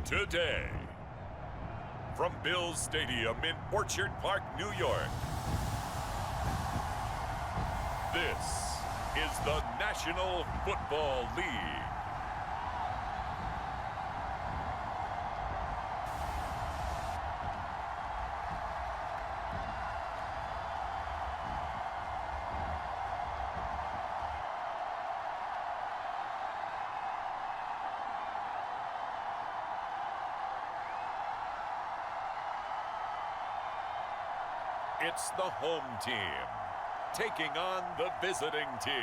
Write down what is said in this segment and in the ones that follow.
today. From Bills Stadium in Orchard Park, New York, this is the National Football League. It's the home team taking on the visiting team.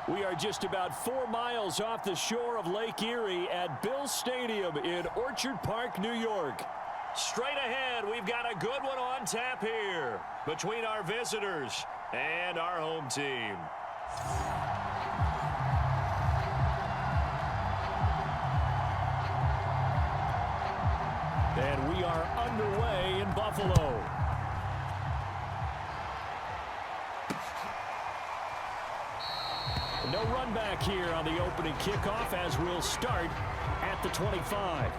We are just about 4 miles off the shore of Lake Erie at Bills Stadium in Orchard Park, New York. Straight ahead, we've got a good one on tap here between our visitors and our home team. And we are underway in Buffalo. No run back here on the opening kickoff as we'll start at the 25.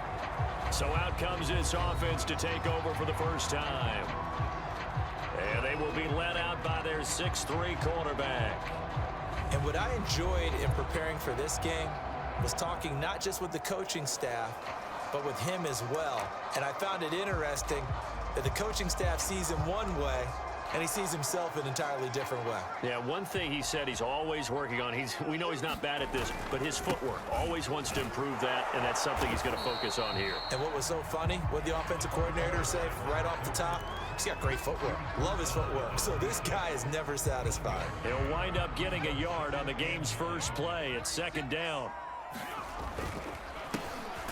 So out comes this offense to take over for the first time. And they will be led out by their 6'3" quarterback. And what I enjoyed in preparing for this game was talking not just with the coaching staff, but with him as well. And I found it interesting that the coaching staff sees him one way, and he sees himself an entirely different way. Yeah, one thing he said he's always working on, we know he's not bad at this, but his footwork, always wants to improve that, and that's something he's going to focus on here. And what was so funny, what the offensive coordinator said right off the top, he's got great footwork. Love his footwork. So this guy is never satisfied. He'll wind up getting a yard on the game's first play at 2nd down.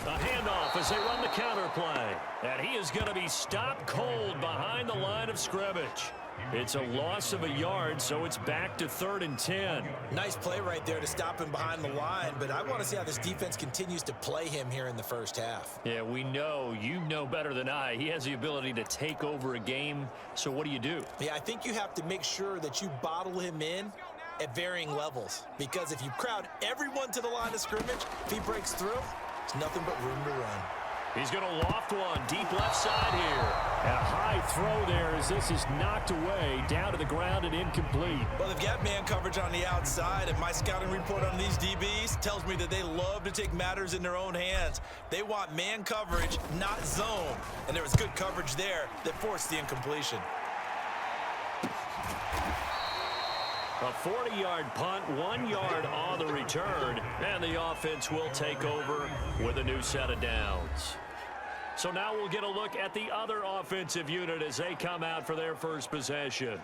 A handoff as they run the counter play. And he is going to be stopped cold behind the line of scrimmage. It's a loss of a yard, so it's back to 3rd and 10. Nice play right there to stop him behind the line, but I want to see how this defense continues to play him here in the first half. Yeah, we know, you know better than I, he has the ability to take over a game, so what do you do? Yeah, I think you have to make sure that you bottle him in at varying levels, because if you crowd everyone to the line of scrimmage, if he breaks through, it's nothing but room to run. He's going to loft one deep left side here. And a high throw there as this is knocked away, down to the ground and incomplete. Well, they've got man coverage on the outside, and my scouting report on these DBs tells me that they love to take matters in their own hands. They want man coverage, not zone. And there was good coverage there that forced the incompletion. A 40-yard punt, 1 yard on the return, and the offense will take over with a new set of downs. So now we'll get a look at the other offensive unit as they come out for their first possession.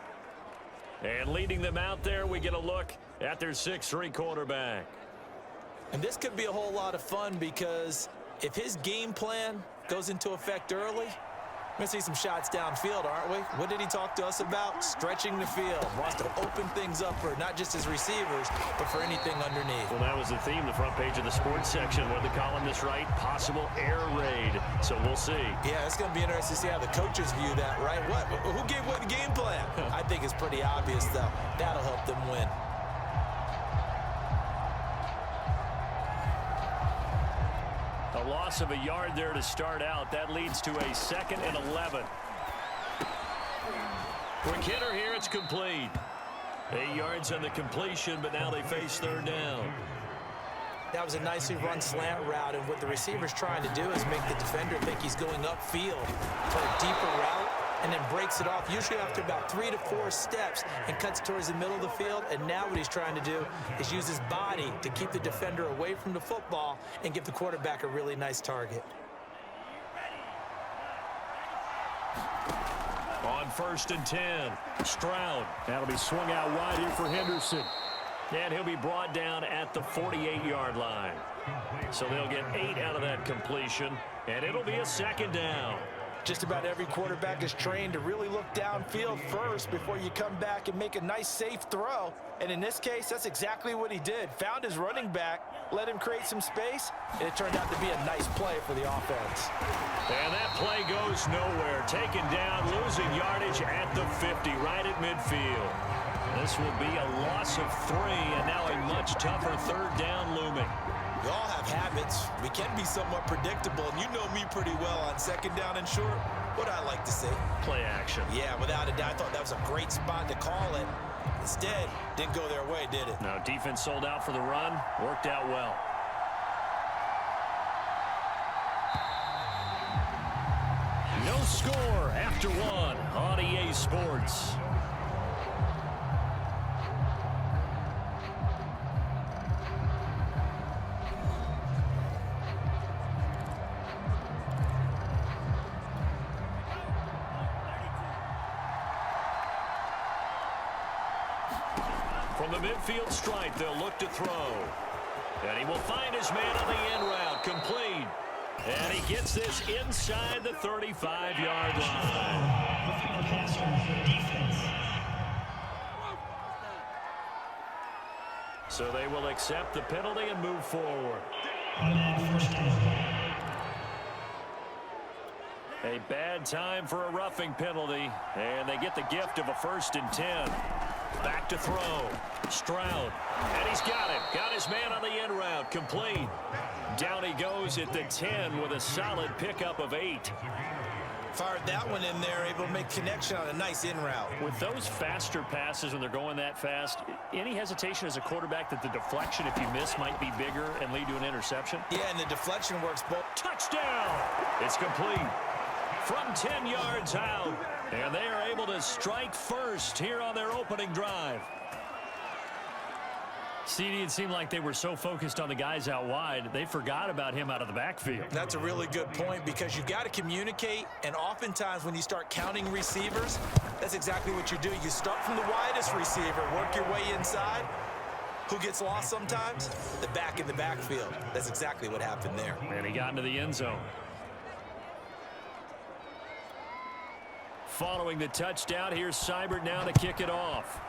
And leading them out there, we get a look at their 6'3" quarterback. And this could be a whole lot of fun because if his game plan goes into effect early, we're going to see some shots downfield, aren't we? What did he talk to us about? Stretching the field. Wants to open things up for not just his receivers, but for anything underneath. Well, that was the theme, the front page of the sports section. What did the columnist write? Possible air raid. So we'll see. Yeah, it's going to be interesting to see how the coaches view that, right? What? Who gave away the game plan? I think it's pretty obvious, though. That'll help them win. A loss of a yard there to start out. That leads to a 2nd and 11. Quick hitter here. It's complete. 8 yards on the completion, but now they face 3rd down. That was a nicely run slant route, and what the receiver's trying to do is make the defender think he's going upfield for a deeper route, and then breaks it off, usually after about 3 to 4 steps, and cuts towards the middle of the field. And now what he's trying to do is use his body to keep the defender away from the football and give the quarterback a really nice target. On 1st and 10, Stroud. That'll be swung out wide here for Henderson. And he'll be brought down at the 48-yard line. So they'll get 8 out of that completion, and it'll be a 2nd down. Just about every quarterback is trained to really look downfield first before you come back and make a nice, safe throw. And in this case, that's exactly what he did. Found his running back, let him create some space, and it turned out to be a nice play for the offense. And that play goes nowhere. Taken down, losing yardage at the 50, right at midfield. this will be a loss of 3, and now a much tougher third down looming. We all have habits. We can be somewhat predictable, and you know me pretty well on second down and short. What I like to say? Play action. Yeah, without a doubt. I thought that was a great spot to call it. Instead, didn't go their way, did it? No, defense sold out for the run. Worked out well. No score after 1 on EA Sports. From the midfield stripe, they'll look to throw. And he will find his man on the end route, complete. And he gets this inside the 35-yard line. So they will accept the penalty and move forward. A bad time for a roughing penalty, and they get the gift of a 1st and 10. Back to throw. Stroud. And he's got him. Got his man on the end route. Complete. Down he goes at the 10 with a solid pickup of 8. Fired that one in there, able to make connection on a nice in route. With those faster passes when they're going that fast, any hesitation as a quarterback that the deflection, if you miss, might be bigger and lead to an interception? Yeah, and the deflection works both. Touchdown! It's complete. From 10 yards out, and they are able to strike first here on their opening drive. CD, it seemed like they were so focused on the guys out wide, they forgot about him out of the backfield. That's a really good point because you've got to communicate, and oftentimes when you start counting receivers, that's exactly what you do. You start from the widest receiver, work your way inside. Who gets lost sometimes? The back in the backfield. That's exactly what happened there. And he got into the end zone. Following the touchdown, here's Seibert now to kick it off.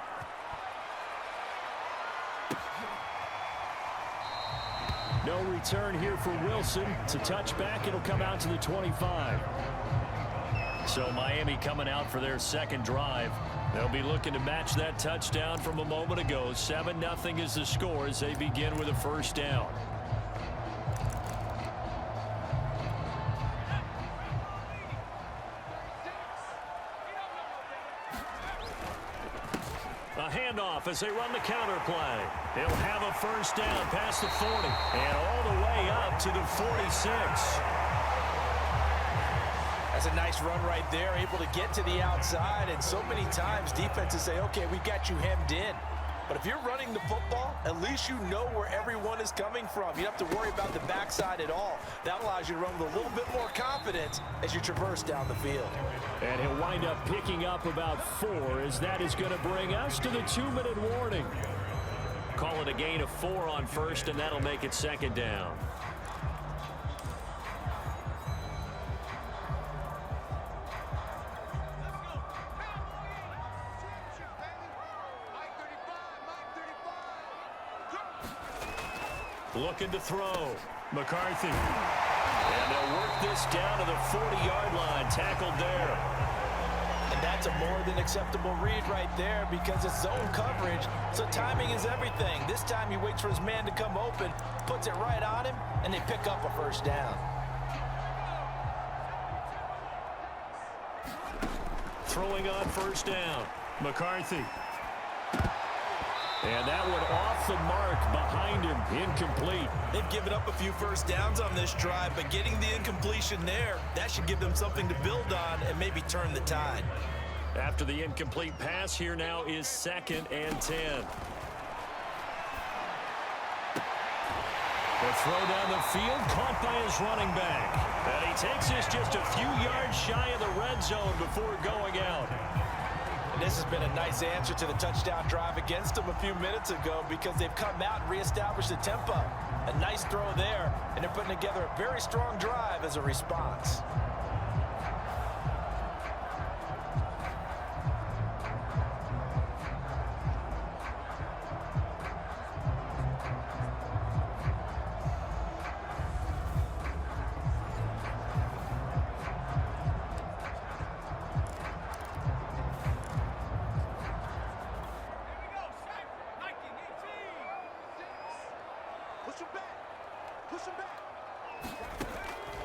No return here for Wilson. It's a touchback. It'll come out to the 25. So Miami coming out for their second drive. They'll be looking to match that touchdown from a moment ago. 7-0 is the score as they begin with a 1st down. A handoff as they run the counter play. They'll have a 1st down past the 40 and all the way up to the 46. That's a nice run right there, able to get to the outside, and so many times defenses say, okay, we got you hemmed in. But if you're running the football, at least you know where everyone is coming from. You don't have to worry about the backside at all. That allows you to run with a little bit more confidence as you traverse down the field. And he'll wind up picking up about 4 as that is going to bring us to the 2-minute warning. Call it a gain of 4 on 1st, and that'll make it 2nd down. Looking to throw. McCarthy. And they'll work this down to the 40-yard line. Tackled there. And that's a more than acceptable read right there because it's zone coverage, so timing is everything. This time he waits for his man to come open, puts it right on him, and they pick up a 1st down. Throwing on 1st down. McCarthy. And that one off the mark behind him. Incomplete. They've given up a few 1st downs on this drive, but getting the incompletion there, that should give them something to build on and maybe turn the tide. After the incomplete pass, here now is 2nd and 10. The throw down the field, caught by his running back. And he takes this just a few yards shy of the red zone before going out. And this has been a nice answer to the touchdown drive against them a few minutes ago because they've come out and reestablished the tempo. A nice throw there, and they're putting together a very strong drive as a response.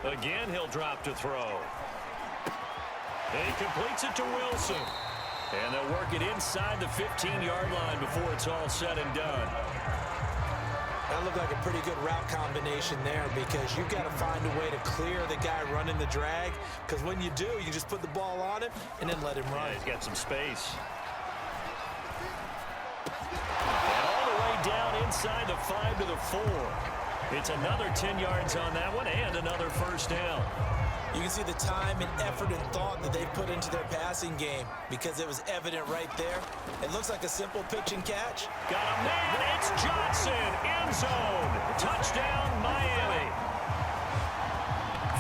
Again, he'll drop to throw. And he completes it to Wilson. And they'll work it inside the 15-yard line before it's all said and done. That looked like a pretty good route combination there because you've got to find a way to clear the guy running the drag, because when you do, you just put the ball on him and then let him run. Yeah, he's got some space. And all the way down inside the 5 to the 4. It's another 10 yards on that one and another first down. You can see the time and effort and thought that they put into their passing game because it was evident right there. It looks like a simple pitch and catch. Got a man. It's Johnson. End zone. Touchdown, Miami.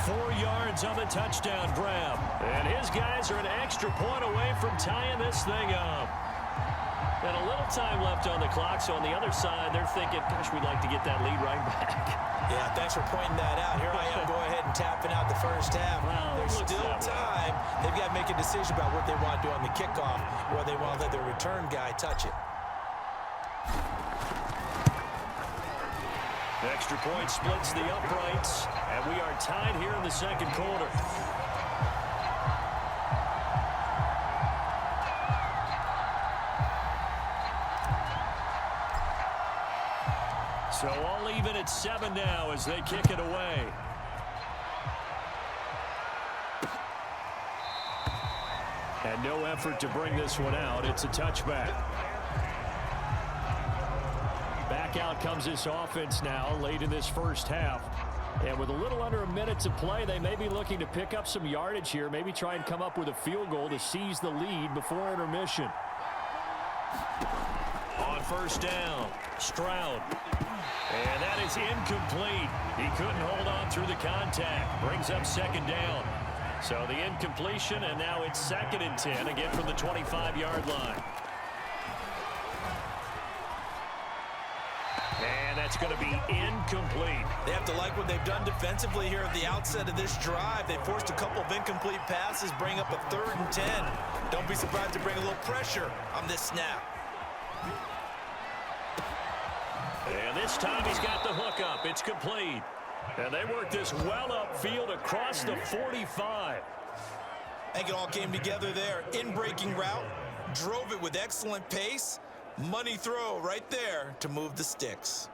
4 yards on the touchdown grab. And his guys are an extra point away from tying this thing up. And a little time left on the clock, so on the other side, they're thinking, gosh, we'd like to get that lead right back. Yeah, thanks for pointing that out. Here I am, go ahead and tapping out the first half. Well, there's still time. They've got to make a decision about what they want to do on the kickoff, or they want to let their return guy touch it. Extra point splits the uprights, and we are tied here in the second quarter. So all even at 7 now as they kick it away. And no effort to bring this one out. It's a touchback. Back out comes this offense now late in this first half. And with a little under a minute to play, they may be looking to pick up some yardage here, maybe try and come up with a field goal to seize the lead before intermission. On first down, Stroud. And that is incomplete. He couldn't hold on through the contact. Brings up second down. So the incompletion, and now it's 2nd and 10, again from the 25-yard line. And that's going to be incomplete. They have to like what they've done defensively here at the outset of this drive. They forced a couple of incomplete passes, bring up a 3rd and 10. Don't be surprised to bring a little pressure on this snap. And this time he's got the hook up. It's complete. And they work this well upfield across the 45. I think it all came together there. In-breaking route, drove it with excellent pace. Money throw right there to move the sticks.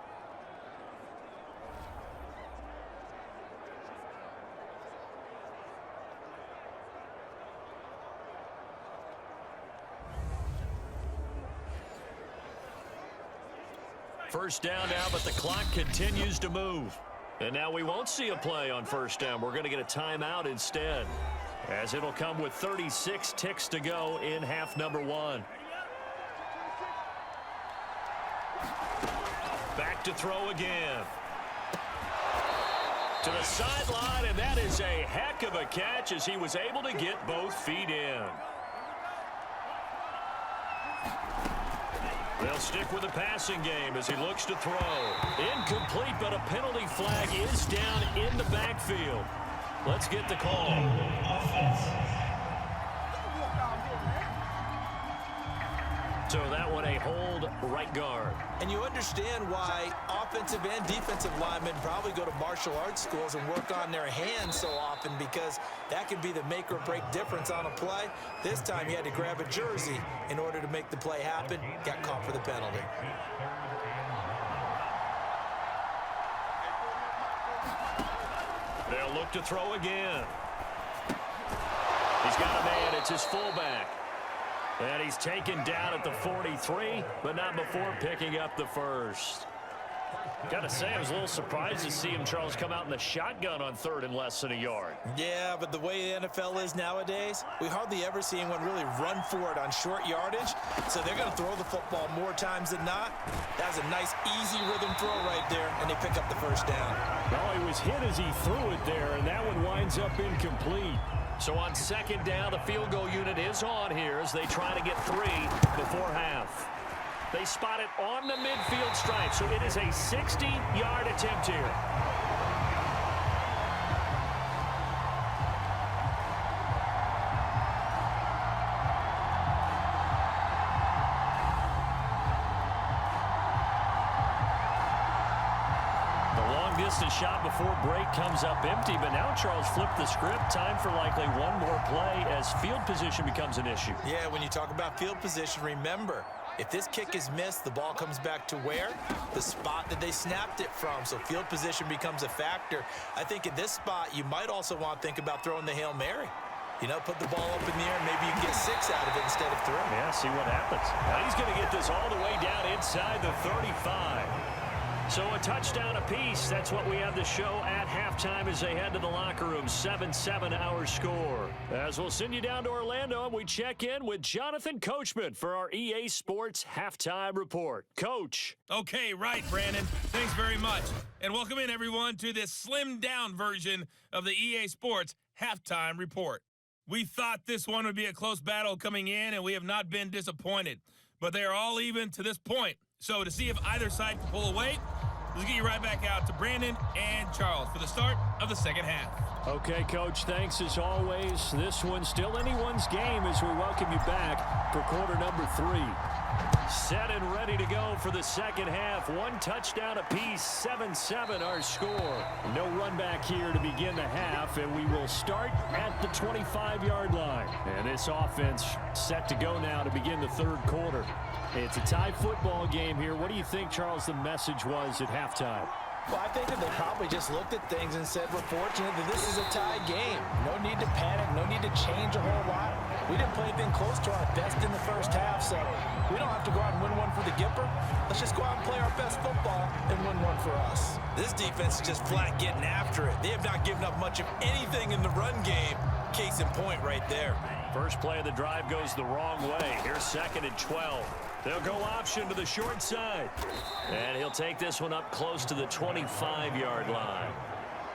First down now, but the clock continues to move. And now we won't see a play on first down. We're going to get a timeout instead, as it'll come with 36 ticks to go in half number 1. Back to throw again. To the sideline, and that is a heck of a catch as he was able to get both feet in. They'll stick with the passing game as he looks to throw. Incomplete, but a penalty flag is down in the backfield. Let's get the call. So that one a hold right guard. And you understand why offensive and defensive linemen probably go to martial arts schools and work on their hands so often, because that can be the make or break difference on a play. This time he had to grab a jersey in order to make the play happen. Got caught for the penalty. They'll look to throw again. He's got a man. It's his fullback. And he's taken down at the 43, but not before picking up the first. Got to say, I was a little surprised to see him, Charles, come out in the shotgun on 3rd and less than a yard. Yeah, but the way the NFL is nowadays, we hardly ever see anyone really run for it on short yardage. So they're going to throw the football more times than not. That was a nice, easy rhythm throw right there, and they pick up the first down. No, he was hit as he threw it there, and that one winds up incomplete. So on 2nd down, the field goal unit is on here as they try to get 3 before half. They spot it on the midfield stripe, so it is a 60-yard attempt here. missed a shot before break, comes up empty, but now Charles flipped the script. Time for likely one more play as field position becomes an issue. Yeah, when you talk about field position, remember, if this kick is missed, the ball comes back to where? The spot that they snapped it from. So field position becomes a factor. I think at this spot, you might also want to think about throwing the Hail Mary. You know, put the ball up in the air, and maybe you can get 6 out of it instead of 3. Yeah, see what happens. Now he's going to get this all the way down inside the 35. So a touchdown apiece. That's what we have the show at halftime as they head to the locker room. 7-7 our score. As we'll send you down to Orlando, and we check in with Jonathan Coachman for our EA Sports Halftime Report. Coach. Okay, right, Brandon. Thanks very much. And welcome in, everyone, to this slimmed-down version of the EA Sports Halftime Report. We thought this one would be a close battle coming in, and we have not been disappointed. But they are all even to this point. So to see if either side can pull away, let's get you right back out to Brandon and Charles for the start of the second half. Okay, Coach, thanks as always. This one's still anyone's game as we welcome you back for quarter number 3. Set and ready to go for the second half. One touchdown apiece, 7-7 our score. No run back here to begin the half, and we will start at the 25-yard line. And this offense set to go now to begin the third quarter. It's a tie football game here. What do you think, Charles, the message was at halftime? Well, I think that they probably just looked at things and said, we're fortunate that this is a tie game. No need to panic, no need to change a whole lot. We didn't play anything close to our best in the first half, so we don't have to go out and win one for the Gipper. Let's just go out and play our best football and win one for us. This defense is just flat getting after it. They have not given up much of anything in the run game. Case in point right there. First play of the drive goes the wrong way. Here's 2nd and 12. They'll go option to the short side. And he'll take this one up close to the 25-yard line.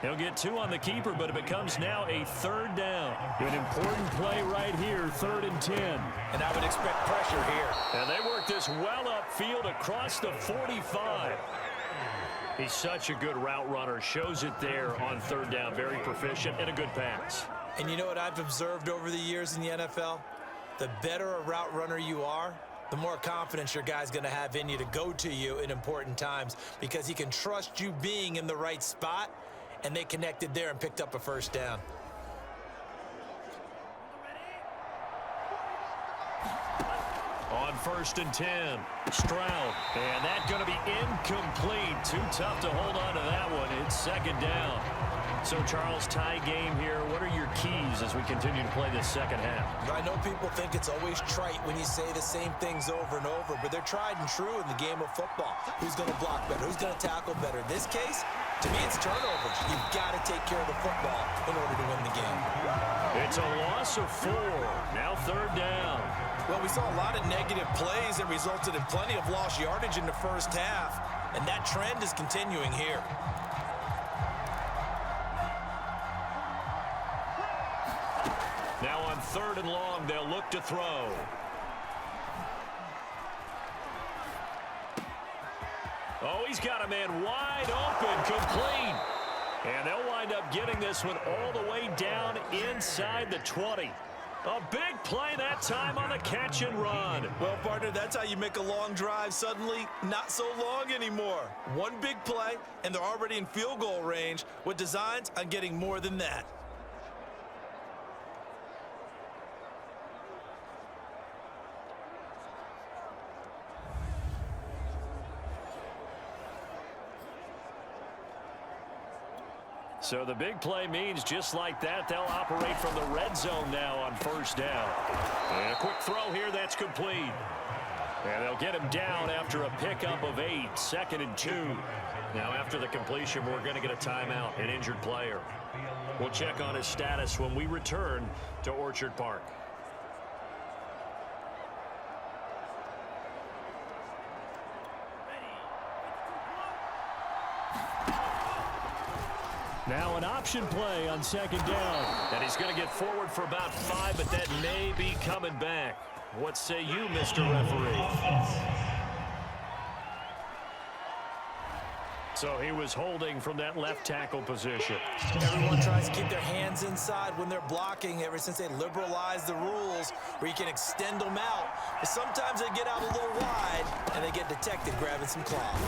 He'll get 2 on the keeper, but it becomes now a 3rd down. An important play right here, 3rd and 10. And I would expect pressure here. And they work this well upfield across the 45. He's such a good route runner. Shows it there on 3rd down. Very proficient and a good pass. And you know what I've observed over the years in the NFL? The better a route runner you are, the more confidence your guy's going to have in you to go to you in important times because he can trust you being in the right spot, and they connected there and picked up a 1st down. On 1st and 10, Stroud. And that's going to be incomplete. Too tough to hold on to that one. It's 2nd down. So, Charles, tie game here. What are your keys as we continue to play this second half? I know people think it's always trite when you say the same things over and over, but they're tried and true in the game of football. Who's going to block better? Who's going to tackle better? In this case, to me, it's turnovers. You've got to take care of the football in order to win the game. It's a loss of 4. Now 3rd down. Well, we saw a lot of negative plays that resulted in plenty of lost yardage in the first half, and that trend is continuing here. Now on 3rd and long, they'll look to throw. Oh, he's got a man wide open, complete. And they'll wind up getting this one all the way down inside the 20. A big play that time on the catch and run. Well, partner, that's how you make a long drive suddenly not so long anymore. One big play, and they're already in field goal range with designs on getting more than that. So the big play means just like that, they'll operate from the red zone now on 1st down. And a quick throw here, that's complete. And they'll get him down after a pickup of 8, 2nd and 2. Now after the completion, we're going to get a timeout, an injured player. We'll check on his status when we return to Orchard Park. Now an option play on 2nd down. And he's going to get forward for about 5, but that may be coming back. What say you, Mr. Referee? So he was holding from that left tackle position. Everyone tries to keep their hands inside when they're blocking ever since they liberalized the rules where you can extend them out. But sometimes they get out a little wide and they get detected grabbing some cloth.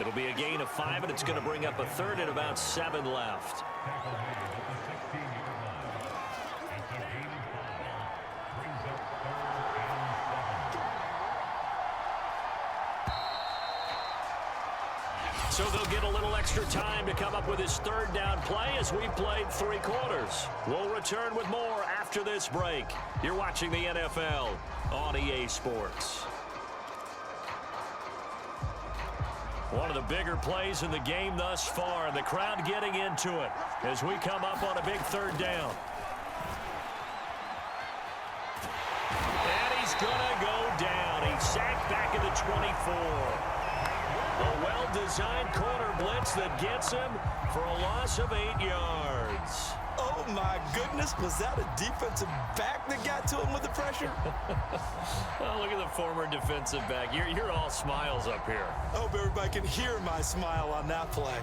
It'll be a gain of 5, and it's going to bring up a third and about 7 left. So they'll get a little extra time to come up with his third down play as we played 3 quarters. We'll return with more after this break. You're watching the NFL on EA Sports. One of the bigger plays in the game thus far, and the crowd getting into it as we come up on a big third down. And he's going to go down. He's sacked back at the 24. A well-designed corner blitz that gets him for a loss of 8 yards. Oh, my goodness. Was that a defensive back that got to him with the pressure? Oh, look at the former defensive back. You're all smiles up here. I hope everybody can hear my smile on that play.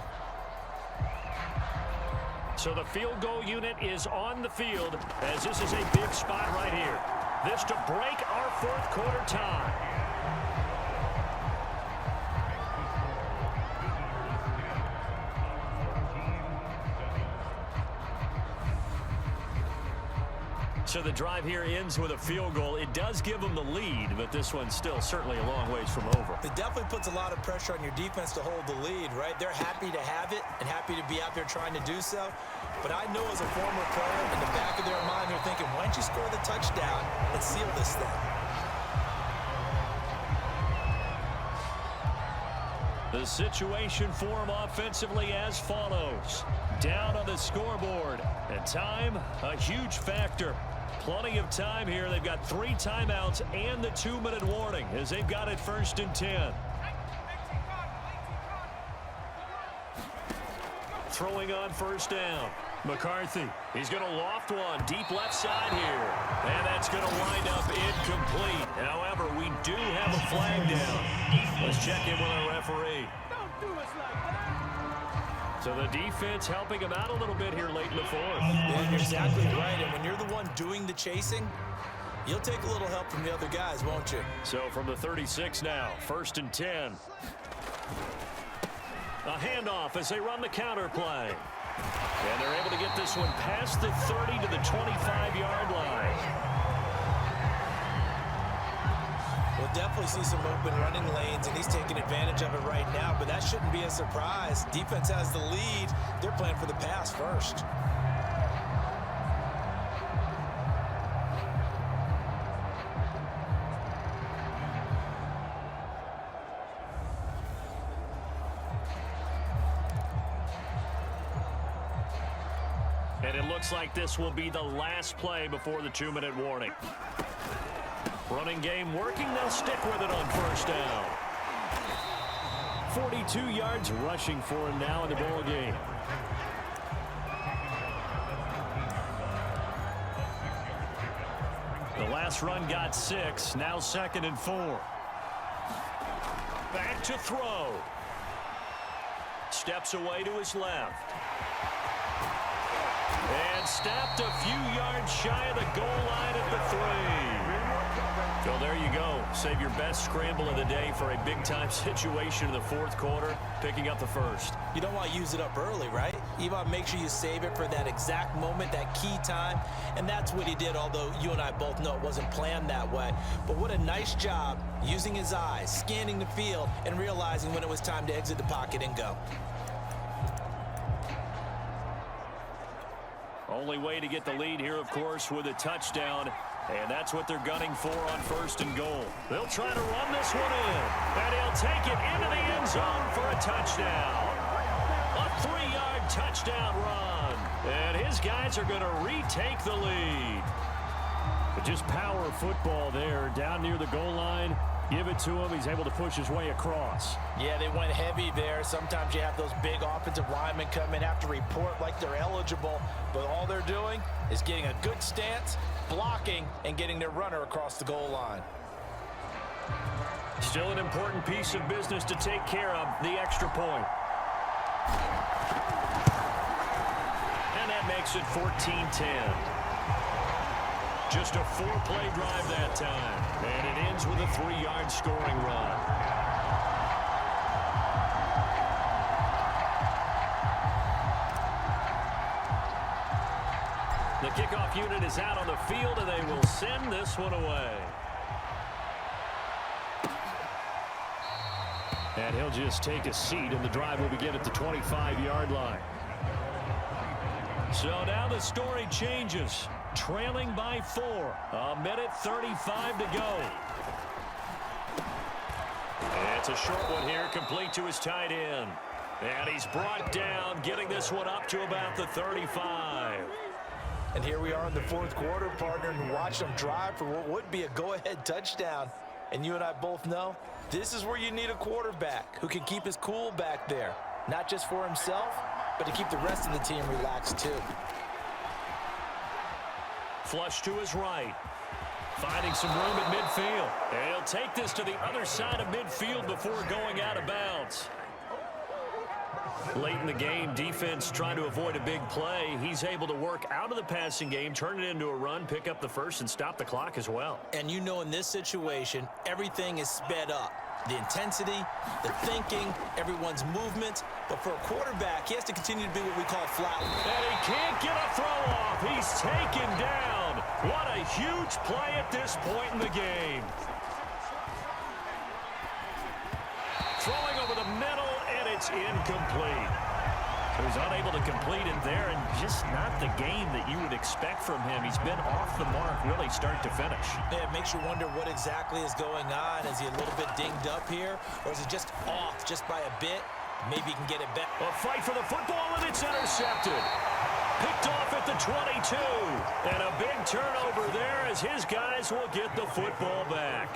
So the field goal unit is on the field as this is a big spot right here. This to break our 4th quarter tie. So the drive here ends with a field goal. It does give them the lead, but this one's still certainly a long ways from over. It definitely puts a lot of pressure on your defense to hold the lead, right? They're happy to have it and happy to be out there trying to do so. But I know as a former player, in the back of their mind, they're thinking, why don't you score the touchdown and seal this thing? The situation for them offensively as follows. Down on the scoreboard. And time, a huge factor. Plenty of time here. They've got 3 timeouts and the 2-minute warning as they've got it 1st and 10. Throwing on 1st down. McCarthy, he's going to loft one deep left side here. And that's going to wind up incomplete. However, we do have a flag down. Let's check in with our referee. So the defense helping him out a little bit here late in the 4th. Yeah, you're exactly right. And when you're the one doing the chasing, you'll take a little help from the other guys, won't you? So from the 36 now, 1st and 10. A handoff as they run the counter play. And they're able to get this one past the 30 to the 25-yard line. We'll definitely see some open running lanes, and he's taking advantage of it right now, but that shouldn't be a surprise. Defense has the lead. They're playing for the pass first. And it looks like this will be the last play before the 2-minute warning. Running game working. They'll stick with it on 1st down. 42 yards rushing for him now in the ball game. The last run got 6. Now 2nd and 4. Back to throw. Steps away to his left. And stopped a few yards shy of the goal line at the 3. So there you go. Save your best scramble of the day for a big-time situation in the 4th quarter, picking up the 1st. You don't want to use it up early, right? You want to make sure you save it for that exact moment, that key time. And that's what he did, although you and I both know it wasn't planned that way. But what a nice job using his eyes, scanning the field, and realizing when it was time to exit the pocket and go. Only way to get the lead here, of course, with a touchdown. And that's what they're gunning for on 1st and goal. They'll try to run this one in. And he'll take it into the end zone for a touchdown. A 3-yard touchdown run. And his guys are going to retake the lead. But just power football there down near the goal line. Give it to him. He's able to push his way across. Yeah, they went heavy there. Sometimes you have those big offensive linemen come in, have to report like they're eligible. But all they're doing is getting a good stance, blocking, and getting their runner across the goal line. Still an important piece of business to take care of, the extra point. And that makes it 14-10. Just a 4-play drive that time. And it ends with a 3-yard scoring run. kickoff unit is out on the field, and they will send this one away. And he'll just take a seat, and the drive will begin at the 25-yard line. So now the story changes. Trailing by 4. A minute 35 to go. It's a short one here, complete to his tight end. And he's brought down, getting this one up to about the 35. And here we are in the fourth quarter, partner, and watch them drive for what would be a go-ahead touchdown. And you and I both know this is where you need a quarterback who can keep his cool back there, not just for himself, but to keep the rest of the team relaxed too. Flush to his right. Finding some room at midfield. And he'll take this to the other side of midfield before going out of bounds. Late in the game, defense trying to avoid a big play. He's able to work out of the passing game, turn it into a run, pick up the first, and stop the clock as well. And you know, in this situation, everything is sped up. The intensity, the thinking, everyone's movement. But for a quarterback, he has to continue to be what we call flat. And he can't get a throw off. He's taken down. What a huge play at this point in the game. Throwing over the middle, and it's incomplete. So he's unable to complete it there, and just not the game that you would expect from him. He's been off the mark really start to finish. Yeah, it makes you wonder what exactly is going on. Is he a little bit dinged up here, or is he just off just by a bit? Maybe he can get it back. A fight for the football, and it's intercepted. Picked off at the 22. And a big turnover there as his guys will get the football back.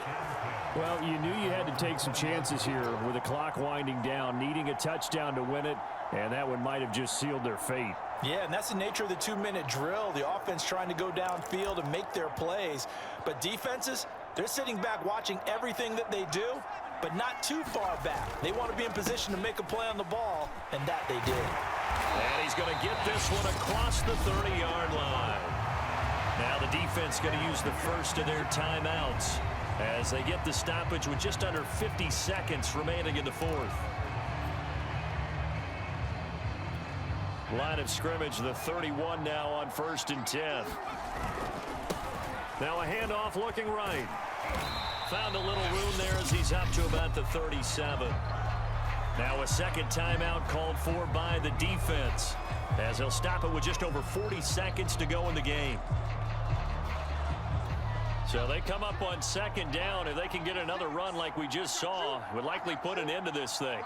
Well, you knew you had to take some chances here with the clock winding down, needing a touchdown to win it, and that one might have just sealed their fate. Yeah, and that's the nature of the 2-minute drill. The offense trying to go downfield and make their plays. But defenses, they're sitting back watching everything that they do, but not too far back. They want to be in position to make a play on the ball, and that they did. And he's going to get this one across the 30-yard line. Now the defense going to use the first of their timeouts as they get the stoppage with just under 50 seconds remaining in the fourth. Line of scrimmage, the 31 now on 1st and 10. Now a handoff looking right. Found a little room there as he's up to about the 37. Now a second timeout called for by the defense as they'll stop it with just over 40 seconds to go in the game. So they come up on second down. If they can get another run like we just saw, would likely put an end to this thing.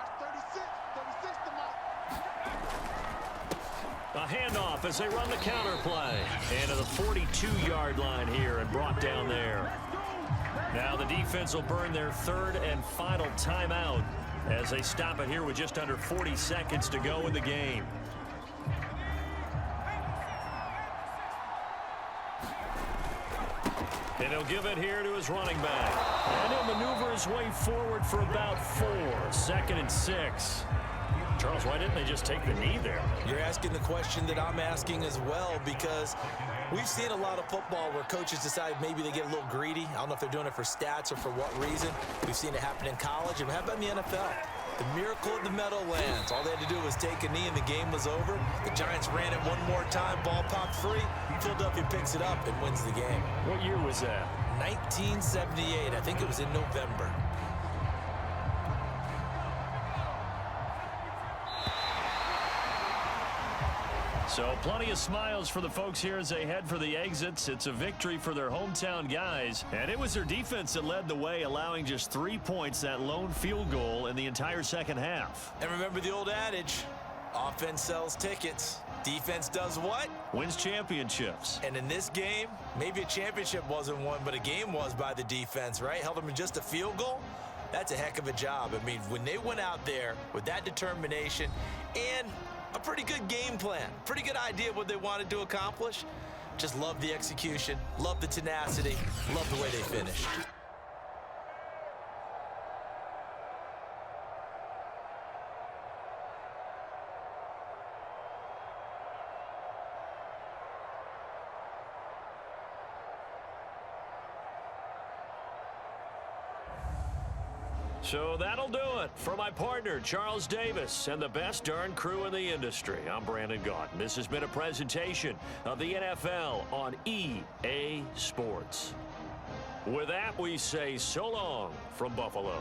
A handoff as they run the counter play. And to the 42-yard line here and brought down there. Now the defense will burn their third and final timeout as they stop it here with just under 40 seconds to go in the game. And he'll give it here to his running back. And he'll maneuver his way forward for about 4. 2nd and 6. Charles, why didn't they just take the knee there? You're asking the question that I'm asking as well, because we've seen a lot of football where coaches decide maybe they get a little greedy. I don't know if they're doing it for stats or for what reason. We've seen it happen in college, and how about in the NFL? The miracle of the Meadowlands. All they had to do was take a knee and the game was over. The Giants ran it one more time, ball popped free. Philadelphia picks it up and wins the game. What year was that? 1978. I think it was in November. So plenty of smiles for the folks here as they head for the exits. It's a victory for their hometown guys. And it was their defense that led the way, allowing just 3 points, that lone field goal in the entire second half. And remember the old adage, offense sells tickets. Defense does what? Wins championships. And in this game, maybe a championship wasn't won, but a game was by the defense, right? Held them in just a field goal. That's a heck of a job. I mean, when they went out there with that determination and a pretty good game plan, pretty good idea of what they wanted to accomplish. Just love the execution, love the tenacity, love the way they finished. So that'll do it. For my partner, Charles Davis, and the best darn crew in the industry, I'm Brandon Gaudin. This has been a presentation of the NFL on EA Sports. With that, we say so long from Buffalo.